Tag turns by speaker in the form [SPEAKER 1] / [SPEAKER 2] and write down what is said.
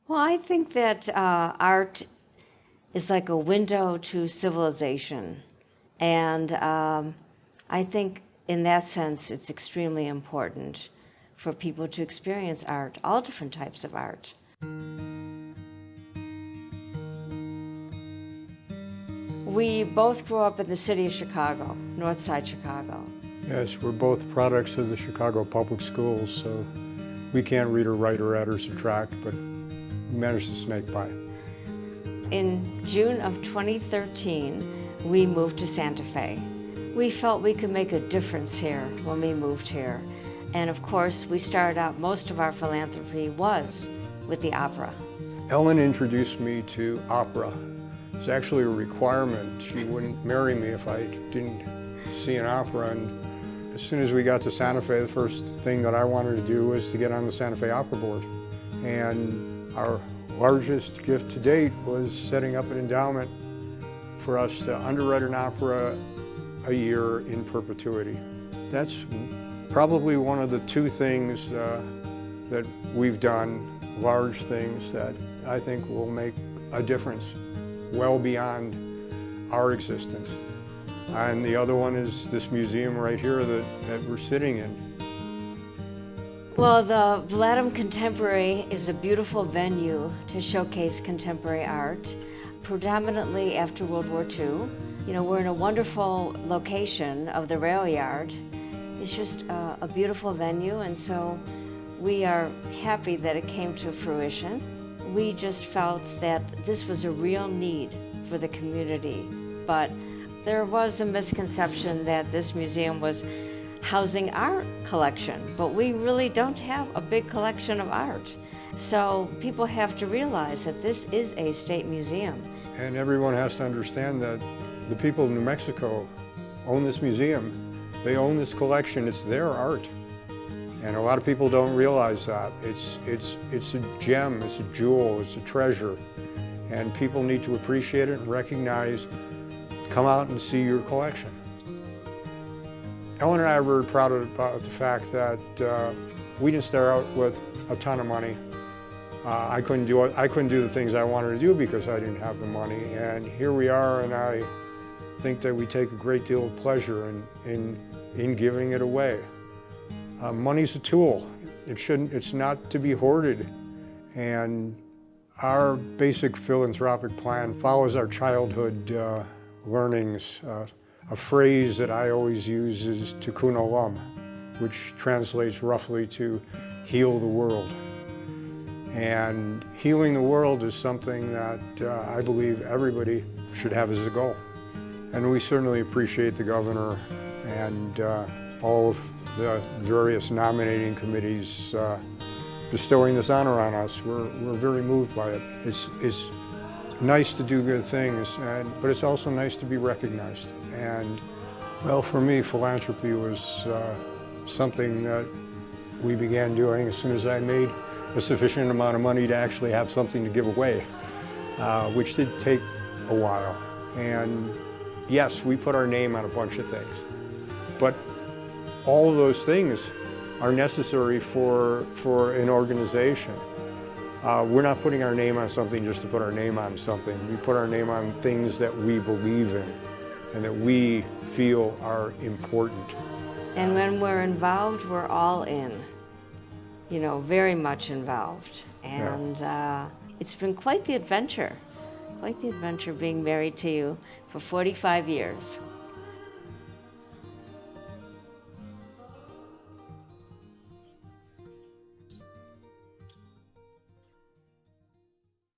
[SPEAKER 1] Well, I think that art is like a window to civilization. And I think in that sense, it's extremely important for people to experience art, all different types of art. We both grew up in the city of Chicago, North Side Chicago.
[SPEAKER 2] Yes, we're both products of the Chicago Public Schools, so we can't read or write or add or subtract, but we managed to snake by.
[SPEAKER 1] In June of 2013, we moved to Santa Fe. We felt we could make a difference here when we moved here. And of course, we started out, most of our philanthropy was with the opera.
[SPEAKER 2] Ellen introduced me to opera. It's actually a requirement. She wouldn't marry me if I didn't see an opera. And as soon as we got to Santa Fe, the first thing that I wanted to do was to get on the Santa Fe Opera Board. And our largest gift to date was setting up an endowment for us to underwrite an opera a year in perpetuity. That's probably one of the two things that we've done, large things that I think will make a difference well beyond our existence. And the other one is this museum right here that we're sitting in.
[SPEAKER 1] Well, the Vladem Contemporary is a beautiful venue to showcase contemporary art, predominantly after World War II. You know, we're in a wonderful location of the rail yard. It's just a beautiful venue, and so we are happy that it came to fruition. We just felt that this was a real need for the community, but there was a misconception that this museum was housing our collection, but we really don't have a big collection of art. So people have to realize that this is a state museum.
[SPEAKER 2] And everyone has to understand that the people of New Mexico own this museum. They own this collection. It's their art. And a lot of people don't realize that. It's a gem, it's a jewel, it's a treasure. And people need to appreciate it and recognize, come out and see your collection. Ellen and I are very proud about the fact that we didn't start out with a ton of money. I couldn't do the things I wanted to do because I didn't have the money. And here we are, and I think that we take a great deal of pleasure in giving it away. Money's a tool. It's not to be hoarded. And our basic philanthropic plan follows our childhood learnings. A phrase that I always use is tikkun olam, which translates roughly to heal the world. And healing the world is something that I believe everybody should have as a goal. And we certainly appreciate the governor and all of the various nominating committees bestowing this honor on us. We're very moved by it. It's nice to do good things, but it's also nice to be recognized. And well, for me, philanthropy was something that we began doing as soon as I made a sufficient amount of money to actually have something to give away, which did take a while. And yes, we put our name on a bunch of things, but all of those things are necessary for an organization. We're not putting our name on something just to put our name on something. We put our name on things that we believe in and that we feel are important.
[SPEAKER 1] And when we're involved, we're all in, you know, very much involved. And it's been quite the adventure being married to you for 45 years.